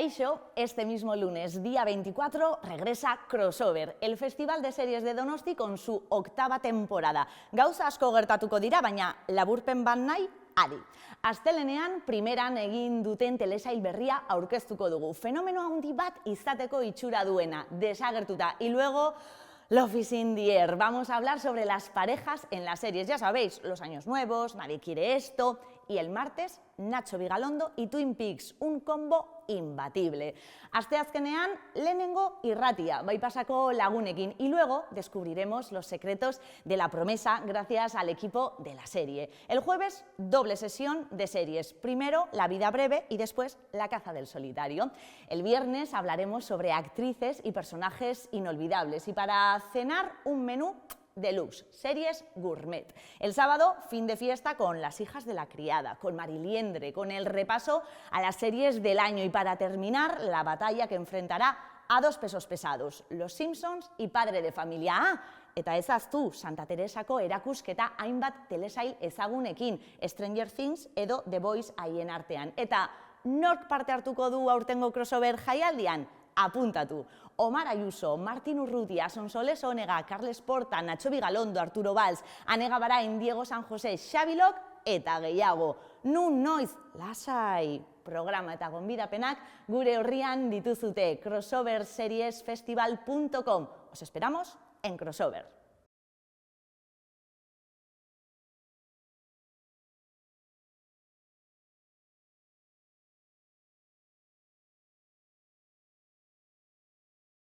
Kaixo, este mismo lunes, día 24, regresa Crossover, el Festival de Series de Donosti con su octava temporada. Gauza asko gertatuko dira, baina laburpen bat nahi, adi. Astelenean, primeran egin duten telesail berria aurkeztuko dugu. Fenomeno handi bat izateko itxura duena, desagertuta. Y luego, Love is in the air. Vamos a hablar sobre las parejas en las series. Ya sabéis, Los Años Nuevos, Nadie quiere esto. Y el martes, Nacho Vigalondo y Twin Peaks, un combo imbatible. Asteazkenean, lehenengo irratia, bai pasako lagunekin. Y luego descubriremos los secretos de la promesa gracias al equipo de la serie. El jueves, doble sesión de series. Primero, La vida breve y después, La caza del solitario. El viernes hablaremos sobre actrices y personajes inolvidables. Y para cenar, un menú deluxe, series gourmet. El sábado, fin de fiesta con Las hijas de la criada, con Mariliendre, con el repaso a las series del año y para terminar, la batalla que enfrentará a dos pesos pesados, Los Simpsons y Padre de Familia. Eta ezaztu, Santa Teresako erakusketa hainbat telesail ezagunekin, Stranger Things edo The Boys haien artean. Eta nork parte hartuko du aurtengo crossover jaialdian? Apuntatu. Omar Ayuso, Martin Urrutia, Sonsoles Onega, Carles Porta, Nacho Vigalondo, Arturo Valls, Anega Barain, Diego San José, Xabi Lok eta gehiago. Nun noiz, lasai, programa eta gonbidapenak gure horrian dituzute crossoverseriesfestival.com. Os esperamos en Crossover.